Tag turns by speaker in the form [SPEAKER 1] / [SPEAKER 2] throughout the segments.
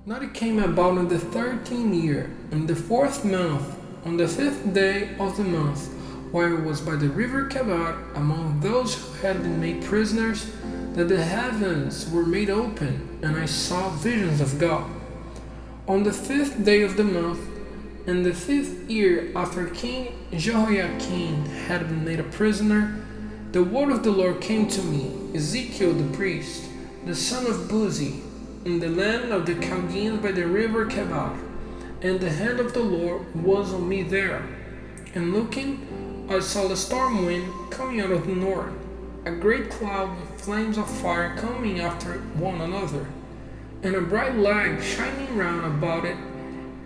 [SPEAKER 1] Now it came about in the 13th year, in the 4th month, on the 5th day of the month, while I was by the river Kebar among those who had been made prisoners, that the heavens were made open, and I saw visions of God. On the 5th day of the month, in the 5th year after King Jehoiakim had been made a prisoner, the word of the Lord came to me, Ezekiel the priest, the son of Buzi, in the land of the Chaldeans by the river Kebar, and the hand of the Lord was on me there. And looking, I saw a storm wind coming out of the north, a great cloud with flames of fire coming after one another, and a bright light shining round about it,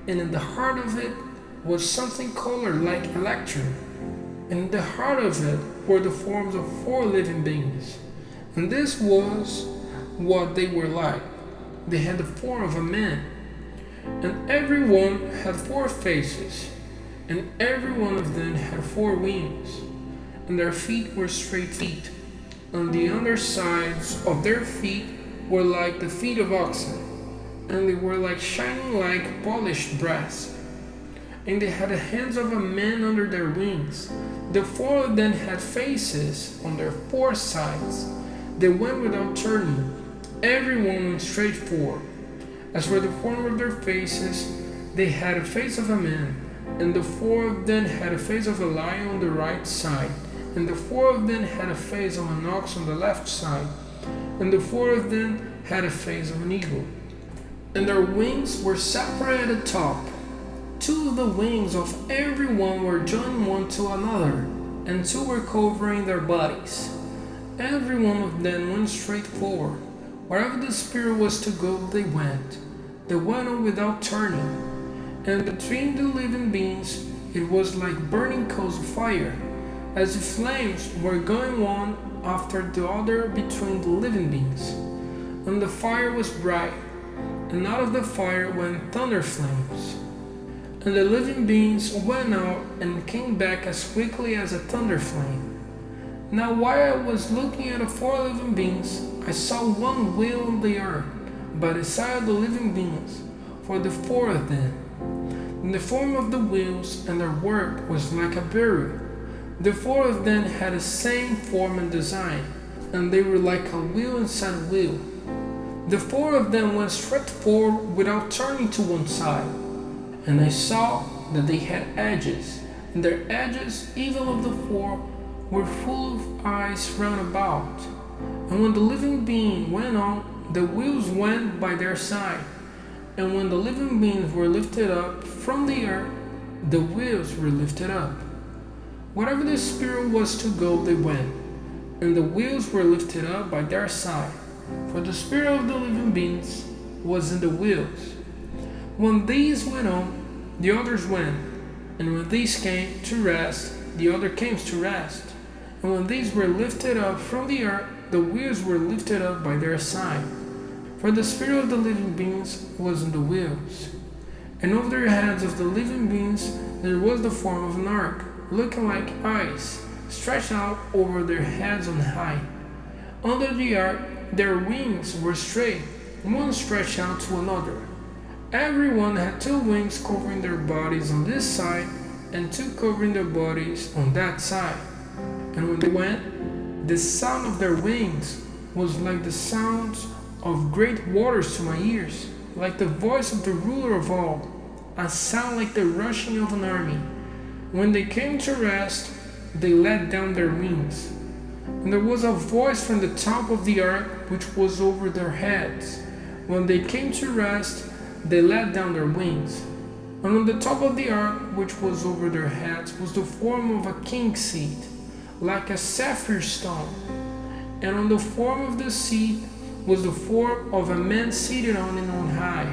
[SPEAKER 1] and in the heart of it was something colored like electrum. And in the heart of it were the forms of 4 living beings, and this was what they were like. They had the form of a man, and every one had 4 faces, and every one of them had 4 wings, and their feet were straight feet, and the undersides of their feet were like the feet of oxen, and they were like shining like polished brass, and they had the hands of a man under their wings. The 4 of them had faces on their 4 sides. They went without turning, every one went straight forward. As for the form of their faces, they had a face of a man, and the 4 of them had a face of a lion on the right side, and the 4 of them had a face of an ox on the left side, and the 4 of them had a face of an eagle. And their wings were separate at the top. 2 of the wings of every one were joined one to another, and 2 were covering their bodies. Every one of them went straight forward. Wherever the Spirit was to go, they went. They went on without turning. And between the living beings, it was like burning coals of fire, as if flames were going one after the other between the living beings. And the fire was bright, and out of the fire went thunder flames. And the living beings went out and came back as quickly as a thunder flame. Now while I was looking at the 4 living beings, I saw one wheel on the earth by the side of the living beings, for the 4 of them. And the form of the wheels and their work was like a beryl. The 4 of them had the same form and design, and they were like a wheel inside a wheel. The 4 of them went straight forward without turning to one side. And I saw that they had edges, and their edges, even of the 4, were full of eyes round about. And when the living being went on, the wheels went by their side. And when the living beings were lifted up from the earth, the wheels were lifted up. Wherever the Spirit was to go, they went, and the wheels were lifted up by their side. For the Spirit of the living beings was in the wheels. When these went on, the others went, and when these came to rest, the other came to rest. And when these were lifted up from the earth, the wheels were lifted up by their side. For the Spirit of the living beings was in the wheels. And over their heads of the living beings there was the form of an ark, looking like eyes, stretched out over their heads on high. Under the ark their wings were straight, one stretched out to another. Every one had 2 wings covering their bodies on this side, and 2 covering their bodies on that side. And when they went, the sound of their wings was like the sounds of great waters to my ears, like the voice of the ruler of all, a sound like the rushing of an army. When they came to rest, they let down their wings. And there was a voice from the top of the ark which was over their heads. When they came to rest, they let down their wings. And on the top of the ark which was over their heads was the form of a king's seat, like a sapphire stone. And on the form of the seat was the form of a man seated on it on high.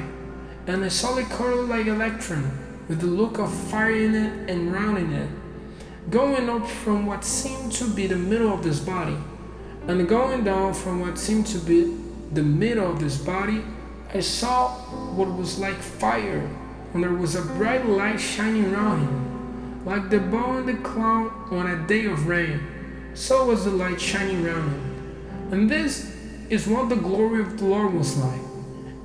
[SPEAKER 1] And I saw it colored like electrum, with the look of fire in it and round in it, going up from what seemed to be the middle of this body, and going down from what seemed to be the middle of this body. I saw what was like fire, and there was a bright light shining round him, like the bow in the cloud on a day of rain. So was the light shining round him. And this is what the glory of the Lord was like.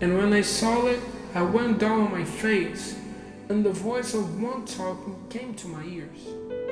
[SPEAKER 1] And when I saw it, I went down on my face, and the voice of one talking came to my ears.